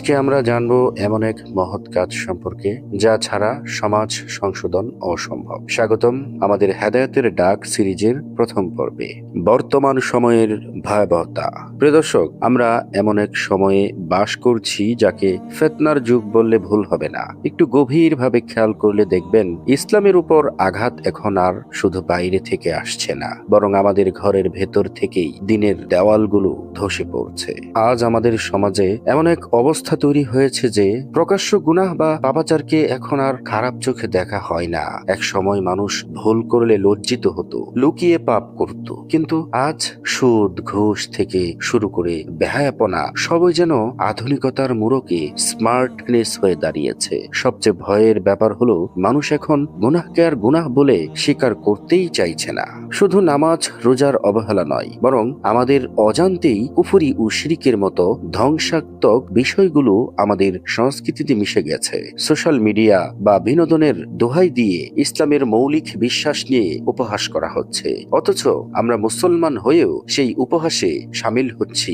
আজকে আমরা জানবো এমন এক মহৎ কাজ সম্পর্কে যা ছাড়া সমাজ সংশোধন অসম্ভব। স্বাগতম আমাদের হেদায়েতের ডাক সিরিজের প্রথম পর্বে। বর্তমান সময়ের ভয়াবহতা। প্রিয় দর্শক, আমরা এমন এক সময়ে বাস করছি যাকে ফিতনার যুগ বললে ভুল হবে না। একটু গভীরভাবে খেয়াল করলে দেখবেন ইসলামের উপর আঘাত এখন আর শুধু বাইরে থেকে আসছে না, বরং আমাদের ঘরের ভেতর থেকেই দিনের দেওয়ালগুলো ধসে পড়ছে। আজ আমাদের সমাজে এমন এক অবস্থা তৈরি হয়েছে যে প্রকাশ্য গুনাহ বা পাপাচারকে এখন আর খারাপ চোখে দেখা হয় না। এক সময় মানুষ ভুল করলে লজ্জিত হতো, লুকিয়ে পাপ করত, কিন্তু আজ সুদ ঘুষ থেকে শুরু করে বেহায়াপনা সবই যেন আধুনিকতার মোড়কে স্মার্টনেস হয়ে দাঁড়িয়েছে। সবচেয়ে ভয়ের ব্যাপার হলো মানুষ এখন গুনাহকে আর গুনাহ বলে স্বীকার করতেই চাইছে না। শুধু নামাজ রোজার অবহেলা নয়, বরং আমাদের অজান্তেই কুফরি ও শিরকের মতো ধ্বংসাত্মক বিষয়গুলো আমাদের সংস্কৃতিতে মিশে গেছে। সোশ্যাল মিডিয়া বা বিনোদনের দোহাই দিয়ে ইসলামের মৌলিক বিশ্বাস নিয়ে উপহাস করা হচ্ছে, অথচ আমরা মুসলমান হয়েও সেই উপহাসে সামিল হচ্ছি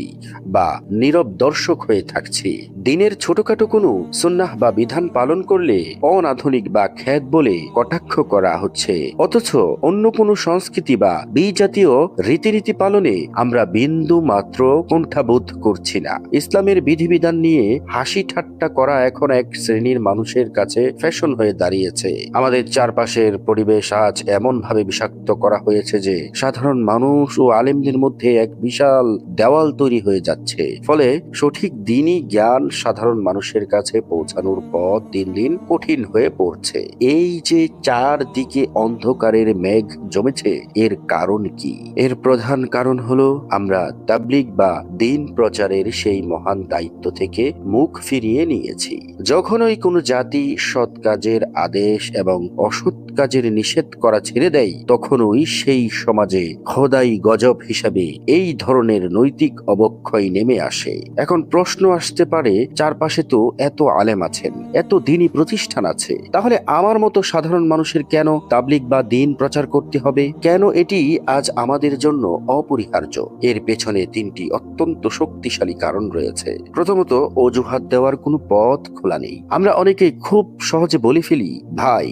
বা নীরব দর্শক হয়ে থাকছি। দিনের ছোটখাটো কোনো সুন্নাহ বা বিধান পালন করলে অনাধুনিক বা খ্যাত বলে কটাক্ষ করা হচ্ছে, অথচ অন্য কোনো সংস্কৃতি বা বিজাতীয় রীতিনীতি পালনে আমরা বিন্দু মাত্র কুণ্ঠাবোধ করছি না। ইসলামের বিধিবিধান নিয়ে হাসি ঠাট্টা করা এখন এক শ্রেণীর মানুষের কাছে ফ্যাশন হয়ে দাঁড়িয়েছে। আমাদের চারপাশের পরিবেশ আজ এমন ভাবে বিষাক্ত করা হয়েছে যে সাধারণ মানুষ ও আলেমদের মধ্যে এক বিশাল দেওয়াল তৈরি হয়ে যাচ্ছে। ফলে সঠিক দ্বীনি জ্ঞান সাধারণ মানুষের কাছে পৌঁছানোর পথ দিন দিন কঠিন হয়ে পড়ছে। এই যে চারদিকে অন্ধকারের মেঘ জমেছে, এর কারণ কি? এর প্রধান কারণ হলো আমরা তাবলীগ বা দ্বীন প্রচারের সেই মহান দায়িত্ব থেকে মুখ ফিরিয়ে নিয়েছি। যখনই কোনো জাতি সৎ কাজের আদেশ এবং অসৎ কাজের নিষেধ করা ছেড়ে দেয়, তখনই সেই সমাজে খোদাই গজব হিসাবে এই ধরনের নৈতিক অবক্ষয় নেমে আসে। এখন প্রশ্ন আসতে পারে, চারপাশে তো এত আলেম আছেন, এত দ্বীনি প্রতিষ্ঠান আছে, তাহলে আমার মতো সাধারণ মানুষের কেন তাবলীগ বা দ্বীন প্রচার করতে হবে? কেন এটি আজ আমাদের জন্য অপরিহার্য? এর পেছনে তিনটি অত্যন্ত শক্তিশালী কারণ রয়েছে। প্রথমত, অজুহাত দেওয়ার কোনো পথ খোলা নেই। আমরা অনেকেই খুব সহজে বলে ফেলি, ভাই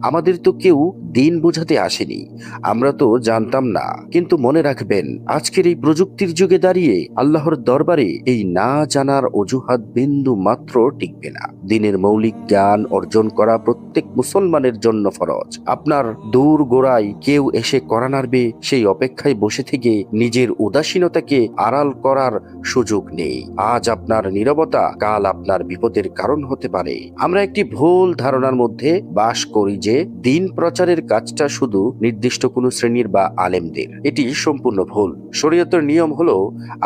আমাদের তো কেউ দিন বোঝাতে আসেনি, আমরা তো জানতাম না। কিন্তু মনে রাখবেন, আজকের এই প্রযুক্তির যুগে দাঁড়িয়ে আল্লাহর দরবারে এই না জানার অজুহাত বিন্দু মাত্র টিকবে না। দিনের মৌলিক জ্ঞান অর্জন করা প্রত্যেক মুসলমানের জন্য ফরজ। আপনার দূর গোড়ায় কেউ এসে কড়া নাড়বে সেই অপেক্ষায় বসে থেকে নিজের উদাসীনতাকে আড়াল করার সুযোগ নেই। আজ আপনার নীরবতা কাল আপনার বিপদের কারণ হতে পারে। আমরা একটি ভুল ধারণার মধ্যে বাস করি যে দ্বীন প্রচারের কাজটা শুধু নির্দিষ্ট কোনো শ্রেণীর বা আলেমদের। এটি সম্পূর্ণ ভুল। শরীয়তের নিয়ম হলো,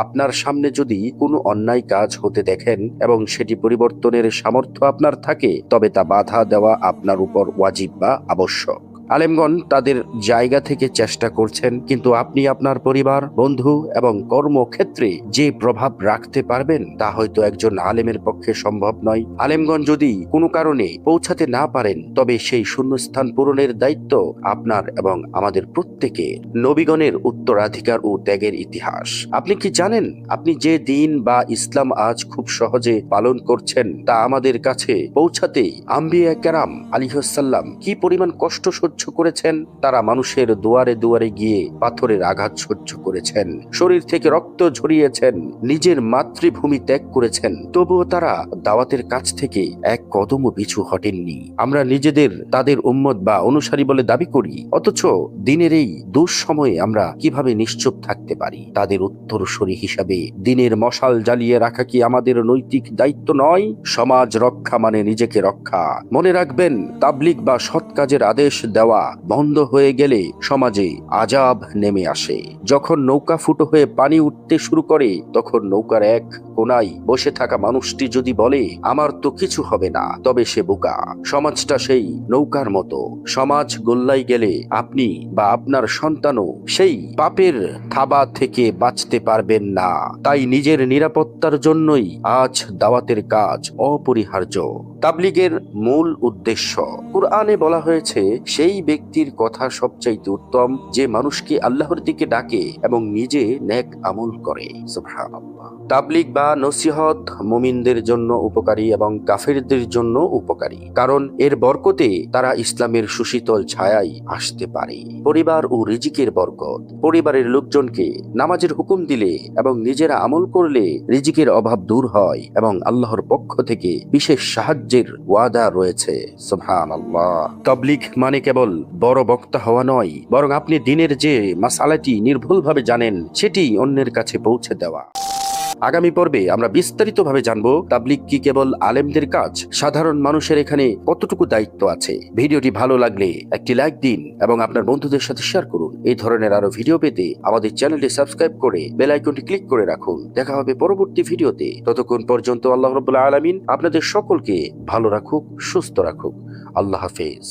আপনার সামনে যদি কোনো অন্যায় কাজ হতে দেখেন এবং সেটি পরিবর্তনের সামর্থ্য আপনার থাকে, তবে তা বাধা দেওয়া আপনার উপর ওয়াজিব বা আবশ্যক। আলেমগণ তাদের জায়গা থেকে চেষ্টা করছেন, কিন্তু আপনি আপনার পরিবার, বন্ধু এবং কর্মক্ষেত্রে যে প্রভাব রাখতে পারবেন তা হয়তো একজন আলেমের পক্ষে সম্ভব নয়। আলেমগণ যদি কোনো কারণে পৌঁছাতে না পারেন, তবে সেই শূন্যস্থান পূরণের দায়িত্ব আপনার এবং আমাদের প্রত্যেকের। নবীগণের উত্তরাধিকার ও ত্যাগের ইতিহাস। আপনি কি জানেন, আপনি যে দিন বা ইসলাম আজ খুব সহজে পালন করছেন, তা আমাদের কাছে পৌঁছাতে আম্বিয়া কেরাম আলাইহিসসালাম কি পরিমাণ কষ্ট সহ্য করেছেন? তারা মানুষের দুয়ারে দুয়ারে গিয়ে পাথরের আঘাত সহ্য করেছেন, শরীর থেকে রক্ত ঝরিয়েছেন, নিজের মাতৃভূমি ত্যাগ করেছেন, তবুও তারা দাওয়াতের কাছ থেকে এক কদমও পিছু হটেননি। আমরা নিজেদের তাদের উম্মত বা অনুসারী বলে দাবি করি, অথচ দিনের এই দুঃসময়ে আমরা কিভাবে নিশ্চুপ থাকতে পারি? তাদের উত্তরসূরি হিসাবে দিনের মশাল জ্বালিয়ে রাখা কি আমাদের নৈতিক দায়িত্ব নয়? সমাজ রক্ষা মানে নিজেকে রক্ষা। মনে রাখবেন, তাবলীগ বা সৎ কাজের আদেশ দেওয়া বন্ধ হয়ে গেলে সমাজে আযাব নেমে আসে। যখন নৌকা ফুটো হয়ে পানি উঠতে শুরু করে, তখন নৌকার এক কোনায় বসে থাকা মানুষটি যদি বলে, আমার তো কিছু হবে না, তবে সে বোকা। সমাজটা সেই নৌকার মতো। সমাজ গোল্লাই গেলে আপনি বা আপনার সন্তানও সেই পাপের থাবা থেকে বাঁচতে পারবেন না। তাই নিজের নিরাপত্তার জন্যই আজ দাওয়াতের কাজ অপরিহার্য। তাবলীগের মূল উদ্দেশ্য। কুরআনে বলা হয়েছে, সেই ব্যক্তির কথা সবচাইতে উত্তম যে মানুষকে আল্লাহর দিকে ডাকে এবং নিজে নেক আমল করে। সুবহানাল্লাহ। তাবলীগ বা নসিহত মুমিনদের জন্য উপকারী এবং কাফেরদের জন্য উপকারী, কারণ এর বরকতে তারা ইসলামের সুশীতল ছায়ায় আসতে পারে। পরিবার ও রিজিকের বরকত। পরিবারের লোকজনকে নামাজের হুকুম দিলে এবং নিজেরা আমল করলে রিজিকের অভাব দূর হয় এবং আল্লাহর পক্ষ থেকে বিশেষ সাহায্যের ওয়াদা রয়েছে। সুবহানাল্লাহ। তাবলীগ মানে কেবল বড় বক্তা হওয়া নয়, বরং আপনি দিনের যে মাসালাটি নির্ভুলভাবে জানেন সেটি অন্যের কাছে পৌঁছে দেওয়া। আগামী পর্বে আমরা বিস্তারিতভাবে জানব, তাবলীগ কি কেবল আলেমদের কাজ? সাধারণ মানুষের এখানে কতটুকু দায়িত্ব আছে? ভিডিওটি ভালো লাগলে একটি লাইক দিন এবং আপনার বন্ধুদের সাথে শেয়ার করুন। এই ধরনের আরো ভিডিও পেতে আমাদের চ্যানেলটি সাবস্ক্রাইব করে বেল আইকনটি ক্লিক করে রাখুন। দেখা হবে পরবর্তী ভিডিওতে। ততক্ষণ পর্যন্ত আল্লাহ রাব্বুল আলামিন আপনাদের সকলকে ভালো রাখুক, সুস্থ রাখুক। আল্লাহ হাফেজ।